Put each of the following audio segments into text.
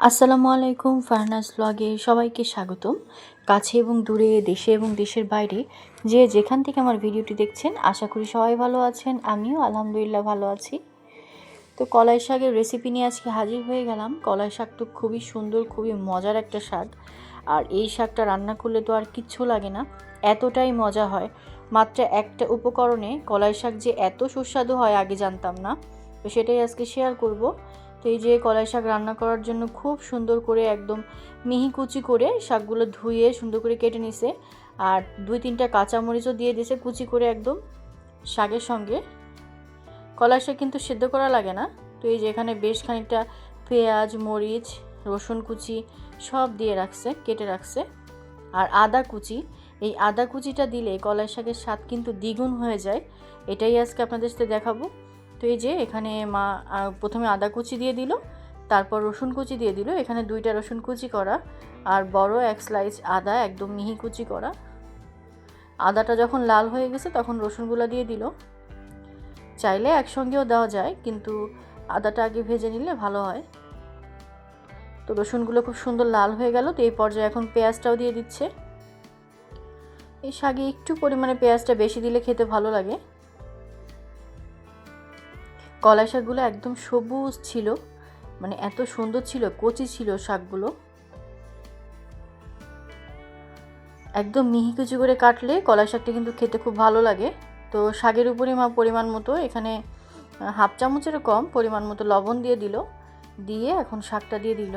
আসসালামু আলাইকুম, ফারহানাস ব্লগে সবাইকে স্বাগতম। কাছে এবং দূরে, দেশে এবং দেশের বাইরে যে যেখান থেকে আমার ভিডিওটি দেখছেন, আশা করি সবাই ভালো আছেন। আমিও আলহামদুলিল্লাহ ভালো আছি। তো কলাই শাকের রেসিপি নিয়ে আজকে হাজির হয়ে গেলাম। কলাই শাক তো খুবই সুন্দর, খুবই মজার একটা শাক। আর এই শাকটা রান্না করলে তো আর কিচ্ছু লাগে না, এতটাই মজা হয়। মাত্র একটা উপকরণে কলাই শাক যে এত সুস্বাদু হয় আগে জানতাম না। তো সেটাই আজকে শেয়ার করব। তো এই যে কলাই শাক রান্না করার জন্য খুব সুন্দর করে একদম মিহি কুচি করে শাকগুলো ধুয়ে সুন্দর করে কেটে নিছে। আর 2-3টা কাঁচামরিচও দিয়ে দিয়েছে কুচি করে একদম শাকের সঙ্গে। কলাই শাক কিন্তু সেদ্ধ করা লাগে না। তো এই যে এখানে বেশ খানিকটা পেঁয়াজ, মরিচ, রসুন কুচি সব দিয়ে রাখছে, কেটে রাখছে। আর আদা কুচি, এই আদা কুচিটা দিলে কলাই শাকের স্বাদ কিন্তু দ্বিগুণ হয়ে যায়। এটাই আজকে আপনাদের সাথে দেখাবো। তো এই যে এখানে মা প্রথমে আদা কুচি দিয়ে দিল, তারপর রসুন কুচি দিয়ে দিল। এখানে 2টা রসুন কুচি করা আর বড় 1 স্লাইস আদা একদম মিহি কুচি করা। আদাটা যখন লাল হয়ে গেছে তখন রসুনগুলো দিয়ে দিল। চাইলে একসঙ্গেও দেওয়া যায়, কিন্তু আদাটা আগে ভেজে নিলে ভালো হয়। তো রসুনগুলো খুব সুন্দর লাল হয়ে গেল। তো এই পর্যায়ে এখন পেঁয়াজটাও দিয়ে দিচ্ছে। এই শাকে একটু পরিমাণে পেঁয়াজটা বেশি দিলে খেতে ভালো লাগে। কলাই শাকগুলো একদম সবুজ ছিল, মানে এত সুন্দর ছিল, কচি ছিল শাকগুলো। একদম মিহি কুচি করে কাটলে কলাই শাকটা কিন্তু খেতে খুব ভালো লাগে। তো শাকের উপরে মা পরিমাণ মতো এখানে 1/2 চামচের কম পরিমাণ মতো লবণ দিয়ে দিল। দিয়ে এখন শাকটা দিয়ে দিল।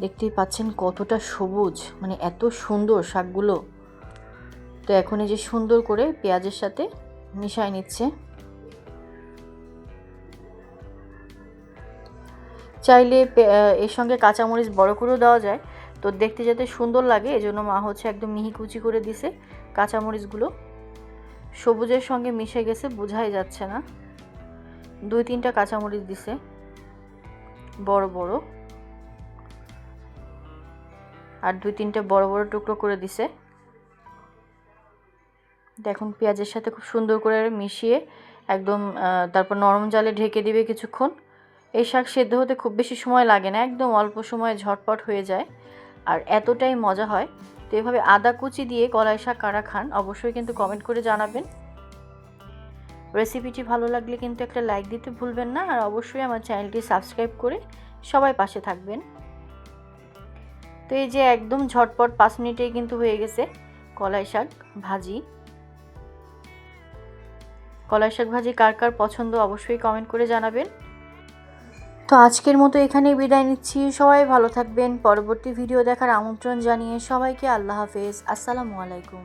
দেখতেই পাচ্ছেন কতটা সবুজ, মানে এত সুন্দর শাকগুলো। তো এখন এই যে সুন্দর করে পেঁয়াজের সাথে মিশিয়ে নিচ্ছে। চাইলে এর সঙ্গে কাঁচামরিচ বড় করেও দেওয়া যায়, তো দেখতে যাতে সুন্দর লাগে এজন্য মা একদম মিহি কুচি করে দিছে কাঁচামরিচগুলো। সবুজের সঙ্গে মিশে গেছে, বোঝাই যাচ্ছে না। 2-3টা কাঁচামরিচ দিছে বড় বড়, আর 2-3টে বড় বড় টুকরো করে দিছে। দেখুন পেঁয়াজের সাথে খুব সুন্দর করে মিশিয়ে একদম তারপর নরম জালে ঢেকে দিবে কিছুক্ষণ। এই শাক সেদ্ধ হতে খুব বেশি সময় লাগে না, একদম অল্প সময়ে ঝটপট হয়ে যায় আর এতটাই মজা হয়। তো এভাবে আদা কুচি দিয়ে কলাই শাক কারা খান অবশ্যই কিন্তু কমেন্ট করে জানাবেন। রেসিপিটি ভালো লাগলে কিন্তু একটা লাইক দিতে ভুলবেন না, আর অবশ্যই আমার চ্যানেলটি সাবস্ক্রাইব করে সবাই পাশে থাকবেন। তো এই যে একদম ঝটপট 5 মিনিটেই কিন্তু হয়ে গেছে কলাই শাক ভাজি। কলাই শাক ভাজি কার কার পছন্দ অবশ্যই কমেন্ট করে জানাবেন। তো আজকের মতো এখানেই বিদায় নিচ্ছি। সবাই ভালো থাকবেন। পরবর্তী ভিডিও দেখার আমন্ত্রণ জানিয়ে সবাইকে আল্লাহ হাফেজ। আসসালামু আলাইকুম।